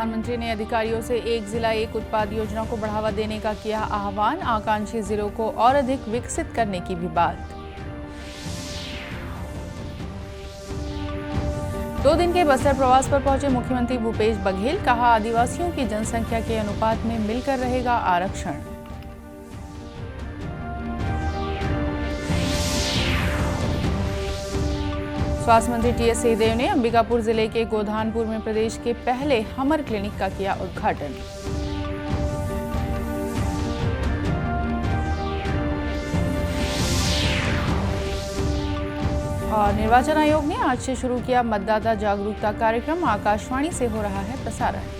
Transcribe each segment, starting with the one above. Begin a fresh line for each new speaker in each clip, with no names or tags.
प्रधानमंत्री ने अधिकारियों से एक जिला एक उत्पाद योजना को बढ़ावा देने का किया आह्वान। आकांक्षी जिलों को और अधिक विकसित करने की भी बात। 2 दिन के बस्तर प्रवास पर पहुंचे मुख्यमंत्री भूपेश बघेल। कहा, आदिवासियों की जनसंख्या के अनुपात में मिलकर रहेगा आरक्षण। स्वास्थ्य मंत्री टीएस सिंहदेव ने अंबिकापुर जिले के गोधानपुर में प्रदेश के पहले हमर क्लिनिक का किया उद्घाटन। और निर्वाचन आयोग ने आज से शुरू किया मतदाता जागरूकता कार्यक्रम। आकाशवाणी से हो रहा है प्रसारण।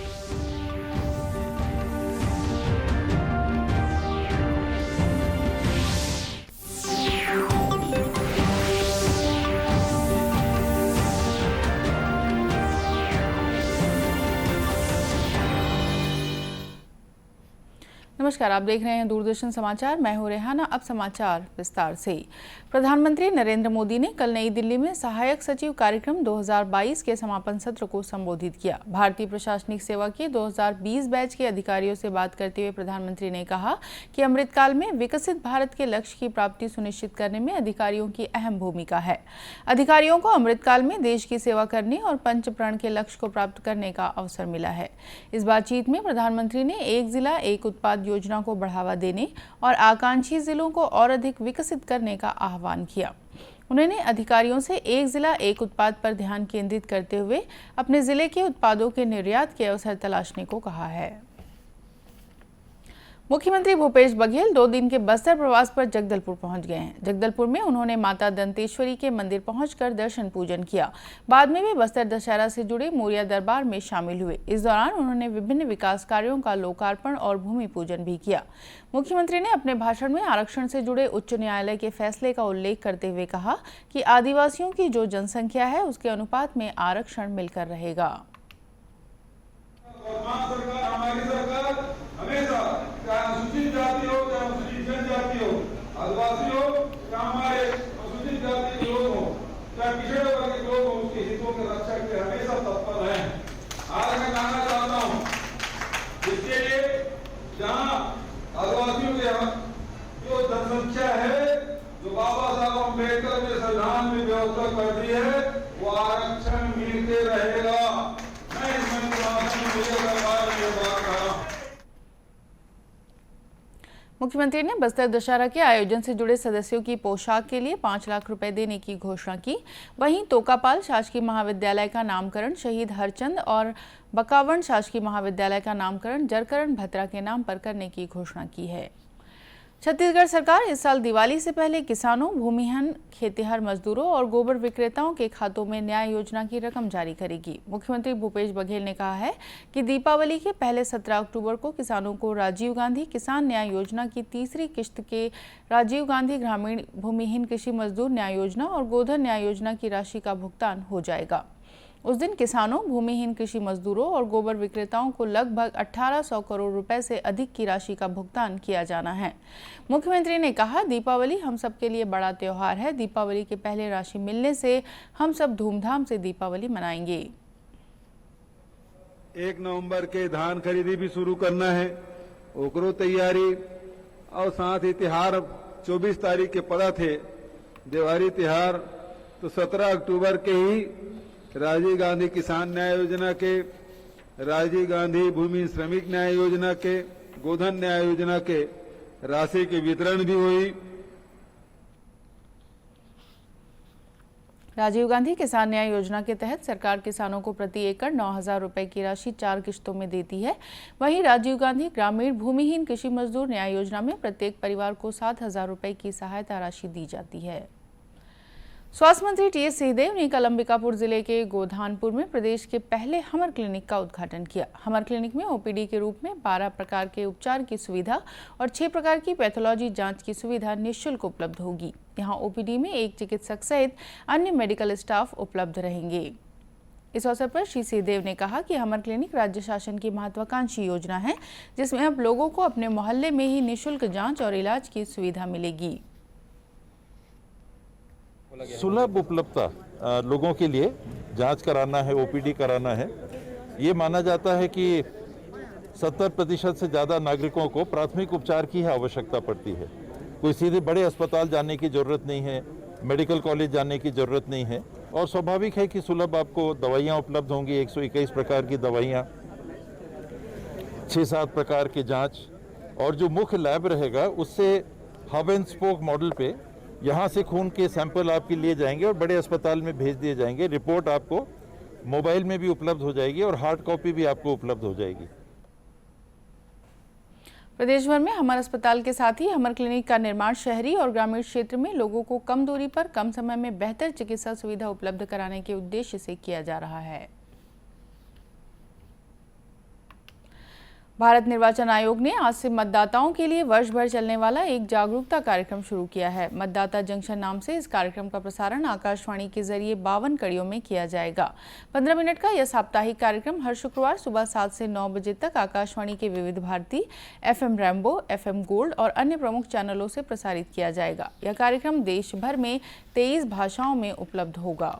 नमस्कार, आप देख रहे हैं दूरदर्शन समाचार। मैं हूं रेहाना। अब समाचार विस्तार से। प्रधानमंत्री नरेंद्र मोदी ने कल नई दिल्ली में सहायक सचिव कार्यक्रम 2022 के समापन सत्र को संबोधित किया। भारतीय प्रशासनिक सेवा के 2020 बैच के अधिकारियों से बात करते हुए प्रधानमंत्री ने कहा कि अमृतकाल में विकसित भारत के लक्ष्य की प्राप्ति सुनिश्चित करने में अधिकारियों की अहम भूमिका है। अधिकारियों को अमृतकाल में देश की सेवा करने और पंच प्रण के लक्ष्य को प्राप्त करने का अवसर मिला है। इस बातचीत में प्रधानमंत्री ने एक जिला एक उत्पाद योजना को बढ़ावा देने और आकांक्षी जिलों को और अधिक विकसित करने का आह्वान किया। उन्होंने अधिकारियों से एक जिला एक उत्पाद पर ध्यान केंद्रित करते हुए अपने जिले के उत्पादों के निर्यात के अवसर तलाशने को कहा है। मुख्यमंत्री भूपेश बघेल 2 दिन के बस्तर प्रवास पर जगदलपुर पहुंच गए हैं। जगदलपुर में उन्होंने माता दंतेश्वरी के मंदिर पहुंचकर दर्शन पूजन किया। बाद में वे बस्तर दशहरा से जुड़े मोरिया दरबार में शामिल हुए। इस दौरान उन्होंने विभिन्न विकास कार्यों का लोकार्पण और भूमि पूजन भी किया। मुख्यमंत्री ने अपने भाषण में आरक्षण से जुड़े उच्च न्यायालय के फैसले का उल्लेख करते हुए कहा कि आदिवासियों की जो जनसंख्या है उसके अनुपात में आरक्षण मिलकर रहेगा।
अनुसूचित जाति हो चाहे अनुसूचित जनजाति हो, आदिवासी हो या हमारे अनुसूचित जाति के लोग हो, चाहे पिछड़े वर्ग के लोग हो, उसके हितों के रक्षा के लिए हमेशा तत्पर हैं। आज मैं कहना चाहता हूँ, इसके लिए जहाँ आदिवासियों के जो जनसंख्या है, जो बाबा साहब अम्बेडकर ने संविधान में व्यवस्था कर दी है, वो आरक्षण मिलते रहेगा। मैं इसमें सरकार में बात कर रहा हूँ।
मुख्यमंत्री ने बस्तर दशहरा के आयोजन से जुड़े सदस्यों की पोशाक के लिए 5 लाख रुपए देने की घोषणा की। वहीं तोकापाल शासकीय महाविद्यालय का नामकरण शहीद हरचंद और बकावंड शासकीय महाविद्यालय का नामकरण जरकरण भत्रा के नाम पर करने की घोषणा की है। छत्तीसगढ़ सरकार इस साल दिवाली से पहले किसानों, भूमिहीन खेतिहर मजदूरों और गोबर विक्रेताओं के खातों में न्याय योजना की रकम जारी करेगी। मुख्यमंत्री भूपेश बघेल ने कहा है कि दीपावली के पहले 17 अक्टूबर को किसानों को राजीव गांधी किसान न्याय योजना की तीसरी किश्त के राजीव गांधी ग्रामीण भूमिहीन कृषि मजदूर न्याय योजना और गोधन न्याय योजना की राशि का भुगतान हो जाएगा। उस दिन किसानों, भूमिहीन कृषि मजदूरों और गोबर विक्रेताओं को लगभग 1800 करोड़ रुपए से अधिक की राशि का भुगतान किया जाना है। मुख्यमंत्री ने कहा, दीपावली हम सब के लिए बड़ा त्योहार है। दीपावली के पहले राशि मिलने से हम सब धूमधाम से दीपावली मनाएंगे।
1 नवंबर के धान खरीदी भी शुरू करना है, ओकरो तैयारी और साथ ही त्योहार 24 तारीख के पड़ा थे दिवाली त्योहार, तो 17 अक्टूबर के ही राजीव गांधी किसान न्याय योजना के, राजीव गांधी भूमि श्रमिक न्याय योजना के, गोधन न्याय योजना के राशि के वितरण भी हुई।
राजीव गांधी किसान न्याय योजना के तहत सरकार किसानों को प्रति एकड़ 9,000 रुपए की राशि 4 किश्तों में देती है। वहीं राजीव गांधी ग्रामीण भूमिहीन कृषि मजदूर न्याय योजना में प्रत्येक परिवार को 7,000 रुपए की सहायता राशि दी जाती है। स्वास्थ्य मंत्री टीएस सिंहदेव ने कल अंबिकापुर जिले के गोधानपुर में प्रदेश के पहले हमर क्लिनिक का उद्घाटन किया। हमर क्लिनिक में ओपीडी के रूप में 12 प्रकार के उपचार की सुविधा और 6 प्रकार की पैथोलॉजी जांच की सुविधा निःशुल्क उपलब्ध होगी। यहाँ ओपीडी में 1 चिकित्सक सहित अन्य मेडिकल स्टाफ उपलब्ध रहेंगे। इस अवसर पर श्री सिंहदेव ने कहा कि हमर क्लिनिक राज्य शासन की महत्वाकांक्षी योजना है, जिसमें अब लोगों को अपने मोहल्ले में ही निःशुल्क जाँच और इलाज की सुविधा मिलेगी।
सुलभ उपलब्धता लोगों के लिए जांच कराना है, ओपीडी कराना है, ये माना जाता है कि 70% से ज़्यादा नागरिकों को प्राथमिक उपचार की ही आवश्यकता पड़ती है। कोई सीधे बड़े अस्पताल जाने की ज़रूरत नहीं है, मेडिकल कॉलेज जाने की ज़रूरत नहीं है और स्वाभाविक है कि सुलभ आपको दवाइयाँ उपलब्ध होंगी। 121 प्रकार की दवाइयाँ, 6-7 प्रकार की जांच और जो मुख्य लैब रहेगा उससे हब एंड स्पोक मॉडल पे यहाँ से खून के सैंपल आपके लिए जाएंगे और बड़े अस्पताल में भेज दिए जाएंगे। रिपोर्ट आपको मोबाइल में भी उपलब्ध हो जाएगी और हार्ड कॉपी भी आपको उपलब्ध हो जाएगी।
प्रदेश भर में हमर अस्पताल के साथ ही हमर क्लिनिक का निर्माण शहरी और ग्रामीण क्षेत्र में लोगों को कम दूरी पर कम समय में बेहतर चिकित्सा सुविधा उपलब्ध कराने के उद्देश्य से किया जा रहा है। भारत निर्वाचन आयोग ने आज से मतदाताओं के लिए वर्ष भर चलने वाला एक जागरूकता कार्यक्रम शुरू किया है। मतदाता जंक्शन नाम से इस कार्यक्रम का प्रसारण आकाशवाणी के जरिए 52 कड़ियों में किया जाएगा। 15 मिनट का यह साप्ताहिक कार्यक्रम हर शुक्रवार सुबह 7 से 9 बजे तक आकाशवाणी के Vividh Bharati, FM Rainbow, FM Gold और अन्य प्रमुख चैनलों से प्रसारित किया जाएगा। यह कार्यक्रम देश भर में 23 भाषाओं में उपलब्ध होगा।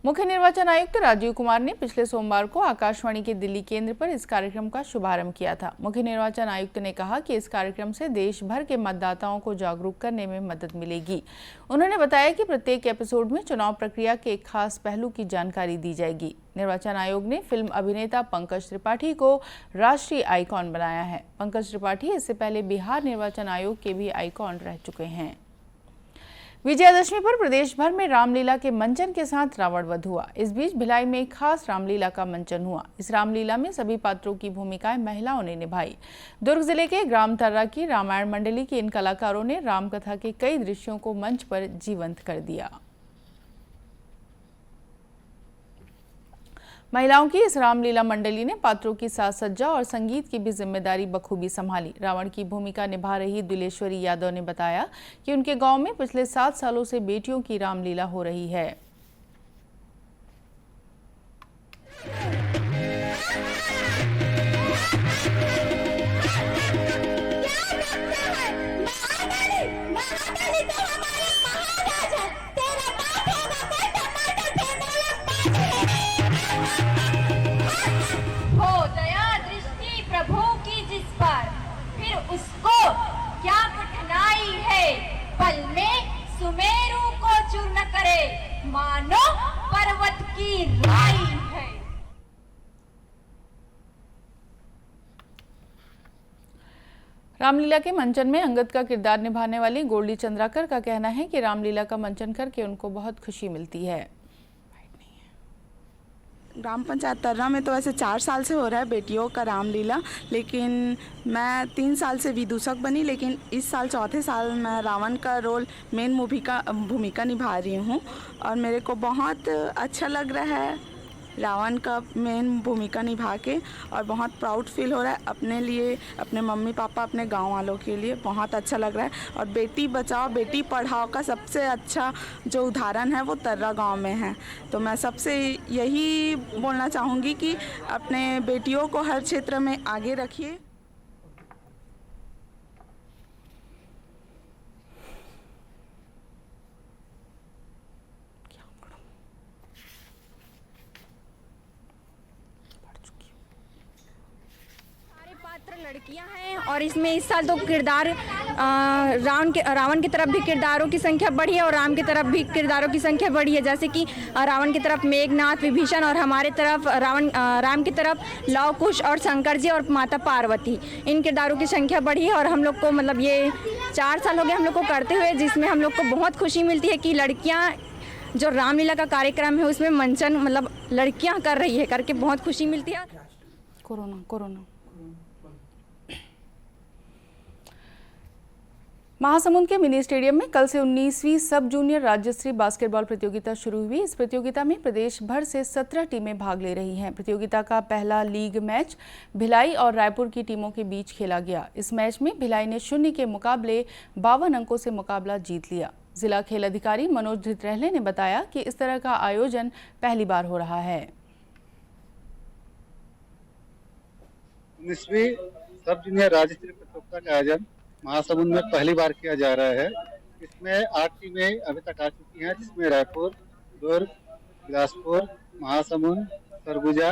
मुख्य निर्वाचन आयुक्त राजीव कुमार ने पिछले सोमवार को आकाशवाणी के दिल्ली केंद्र पर इस कार्यक्रम का शुभारंभ किया था। मुख्य निर्वाचन आयुक्त ने कहा कि इस कार्यक्रम से देश भर के मतदाताओं को जागरूक करने में मदद मिलेगी। उन्होंने बताया कि प्रत्येक एपिसोड में चुनाव प्रक्रिया के एक खास पहलू की जानकारी दी जाएगी। निर्वाचन आयोग ने फिल्म अभिनेता पंकज त्रिपाठी को राष्ट्रीय आइकॉन बनाया है। पंकज त्रिपाठी इससे पहले बिहार निर्वाचन आयोग के भी आइकॉन रह चुके हैं। विजयादशमी पर प्रदेश भर में रामलीला के मंचन के साथ रावण वध हुआ। इस बीच भिलाई में एक खास रामलीला का मंचन हुआ। इस रामलीला में सभी पात्रों की भूमिकाएं महिलाओं ने निभाई। दुर्ग जिले के ग्राम तर्रा की रामायण मंडली के इन कलाकारों ने रामकथा के कई दृश्यों को मंच पर जीवंत कर दिया। महिलाओं की इस रामलीला मंडली ने पात्रों की साज सज्जा और संगीत की भी जिम्मेदारी बखूबी संभाली। रावण की भूमिका निभा रही दिलेश्वरी यादव ने बताया कि उनके गांव में पिछले 7 सालों से बेटियों की रामलीला हो रही है।
उसको क्या कठिनाई है, पल में सुमेरु को चूर्ण करे, मानो पर्वत की राई है।
रामलीला के मंचन में अंगद का किरदार निभाने वाली गोल्डी चंद्राकर का कहना है कि रामलीला का मंचन करके उनको बहुत खुशी मिलती है।
ग्राम पंचायत तर्रा में तो वैसे 4 साल से हो रहा है बेटियों का रामलीला, लेकिन मैं 3 साल से विदूषक बनी, लेकिन इस साल 4थे साल मैं रावण का रोल मेन भूमिका निभा रही हूँ और मेरे को बहुत अच्छा लग रहा है रावण का मेन भूमिका निभा के और बहुत प्राउड फील हो रहा है अपने लिए, अपने मम्मी पापा, अपने गांव वालों के लिए बहुत अच्छा लग रहा है। और बेटी बचाओ बेटी पढ़ाओ का सबसे अच्छा जो उदाहरण है वो तर्रा गांव में है। तो मैं सबसे यही बोलना चाहूँगी कि अपने बेटियों को हर क्षेत्र में आगे रखिए।
लड़कियां हैं और इसमें इस साल तो किरदार रावण की तरफ भी किरदारों की संख्या बढ़ी है और राम की तरफ भी किरदारों की संख्या बढ़ी है। जैसे कि रावण की तरफ मेघनाथ, विभीषण और हमारे तरफ राम की तरफ लव कुश और शंकर जी और माता पार्वती, इन किरदारों की संख्या बढ़ी है। और हम लोग को मतलब ये 4 साल हो गए हम लोग को करते हुए, जिसमें हम लोग को बहुत खुशी मिलती है कि लड़कियाँ जो रामलीला का कार्यक्रम है उसमें मंचन मतलब लड़कियाँ कर रही है, करके बहुत खुशी मिलती है।
कोरोना महासमुंद के मिनी स्टेडियम में कल से 19वीं सब जूनियर राज्य स्तरीय बास्केटबॉल प्रतियोगिता शुरू हुई। इस प्रतियोगिता में प्रदेश भर से 17 टीमें भाग ले रही हैं। प्रतियोगिता का पहला लीग मैच भिलाई और रायपुर की टीमों के बीच खेला गया। इस मैच में भिलाई ने 0 के मुकाबले 52 अंकों से मुकाबला जीत लिया। जिला खेल अधिकारी मनोज धितरहले ने बताया कि इस तरह का आयोजन पहली बार हो रहा है।
19वीं सब जूनियर राज्य स्तरीय प्रतियोगिता का आयोजन महासमुंद में पहली बार किया जा रहा है। इसमें 8 टीमें अभी तक आ चुकी हैं, जिसमें रायपुर, दुर्ग, बिलासपुर, महासमुंद, सरगुजा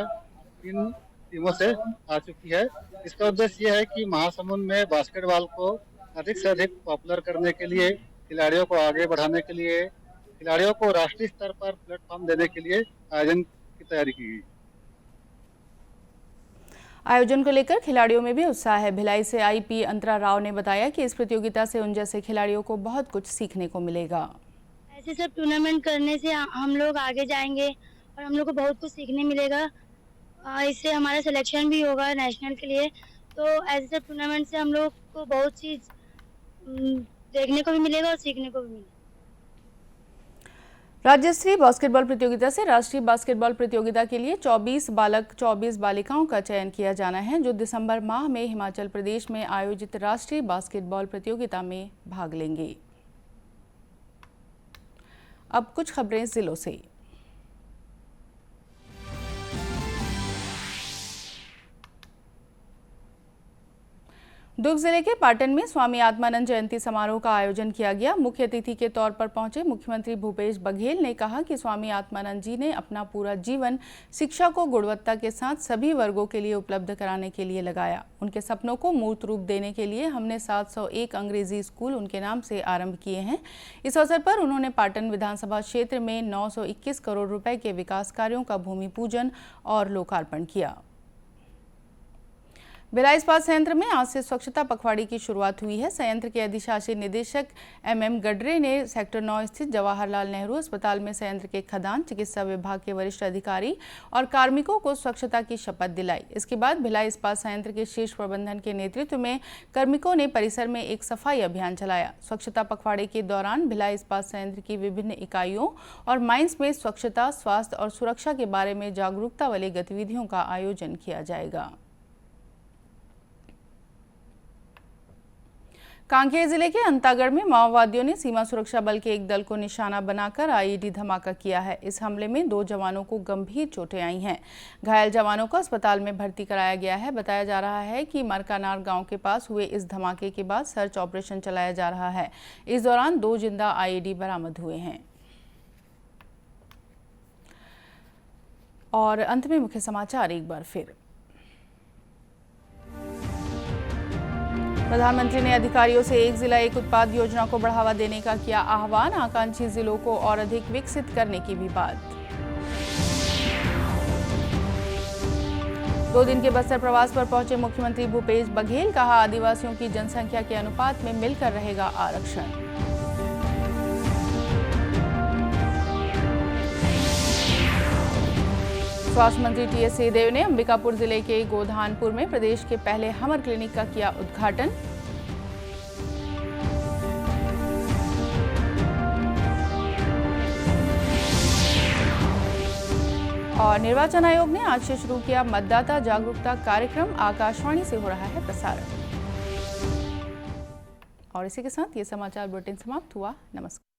इन टीमों से आ चुकी है। इसका उद्देश्य यह है कि महासमुंद में बास्केटबॉल को अधिक से अधिक पॉपुलर करने के लिए, खिलाड़ियों को आगे बढ़ाने के लिए, खिलाड़ियों को राष्ट्रीय स्तर पर प्लेटफॉर्म देने के लिए आयोजन की तैयारी की गई।
आयोजन को लेकर खिलाड़ियों में भी उत्साह है। भिलाई से आई पी अंतरा राव ने बताया कि इस प्रतियोगिता से उन जैसे खिलाड़ियों को बहुत कुछ सीखने को मिलेगा।
ऐसे सब टूर्नामेंट करने से हम लोग आगे जाएंगे और हम लोग को बहुत कुछ सीखने मिलेगा। इससे हमारा सिलेक्शन भी होगा नेशनल के लिए। तो ऐसे सब टूर्नामेंट से हम लोग को बहुत चीज देखने को भी मिलेगा और सीखने को भी मिलेगा।
राज्य स्तरीय बास्केटबॉल प्रतियोगिता से राष्ट्रीय बास्केटबॉल प्रतियोगिता के लिए 24 बालक 24 बालिकाओं का चयन किया जाना है, जो दिसंबर माह में हिमाचल प्रदेश में आयोजित राष्ट्रीय बास्केटबॉल प्रतियोगिता में भाग लेंगे। अब कुछ खबरें जिलों से। दुर्ग जिले के पाटन में स्वामी आत्मानंद जयंती समारोह का आयोजन किया गया। मुख्य अतिथि के तौर पर पहुंचे मुख्यमंत्री भूपेश बघेल ने कहा कि स्वामी आत्मानंद जी ने अपना पूरा जीवन शिक्षा को गुणवत्ता के साथ सभी वर्गों के लिए उपलब्ध कराने के लिए लगाया। उनके सपनों को मूर्त रूप देने के लिए हमने 701 अंग्रेजी स्कूल उनके नाम से आरंभ किए हैं। इस अवसर पर उन्होंने पाटन विधानसभा क्षेत्र में 921 करोड़ रुपए के विकास कार्यों का भूमि पूजन और लोकार्पण किया। भिलाई इस्पात संयंत्र में आज से स्वच्छता पखवाड़े की शुरुआत हुई है। संयंत्र के अधिशासी निदेशक MM गडरे ने सेक्टर 9 स्थित जवाहरलाल नेहरू अस्पताल में संयंत्र के खदान, चिकित्सा विभाग के वरिष्ठ अधिकारी और कार्मिकों को स्वच्छता की शपथ दिलाई। इसके बाद भिलाई इस्पात संयंत्र के शीर्ष प्रबंधन के नेतृत्व में कार्मिकों ने परिसर में एक सफाई अभियान चलाया। स्वच्छता पखवाड़े के दौरान भिलाई इस्पात संयंत्र की विभिन्न इकाइयों और माइंस में स्वच्छता, स्वास्थ्य और सुरक्षा के बारे में जागरूकता वाली गतिविधियों का आयोजन किया जाएगा। कांकेर जिले के अंतागढ़ में माओवादियों ने सीमा सुरक्षा बल के एक दल को निशाना बनाकर IED धमाका किया है। इस हमले में 2 जवानों को गंभीर चोटें आई हैं। घायल जवानों को अस्पताल में भर्ती कराया गया है। बताया जा रहा है कि मरकानार गांव के पास हुए इस धमाके के बाद सर्च ऑपरेशन चलाया जा रहा है। इस दौरान 2 जिंदा IED बरामद हुए हैं। और अंत में मुख्य समाचार एक बार फिर। प्रधानमंत्री ने अधिकारियों से एक जिला एक उत्पाद योजना को बढ़ावा देने का किया आह्वान। आकांक्षी जिलों को और अधिक विकसित करने की भी बात। 2 दिन के बस्तर प्रवास पर पहुंचे मुख्यमंत्री भूपेश बघेल। कहा, आदिवासियों की जनसंख्या के अनुपात में मिलकर रहेगा आरक्षण। स्वास्थ्य मंत्री TS सिंहदेव ने अंबिकापुर जिले के गोधानपुर में प्रदेश के पहले हमर क्लिनिक का किया उद्घाटन। और निर्वाचन आयोग ने आज से शुरू किया मतदाता जागरूकता कार्यक्रम। आकाशवाणी से हो रहा है प्रसारण। और इसी के साथ ये समाचार बुलेटिन समाप्त हुआ। नमस्कार।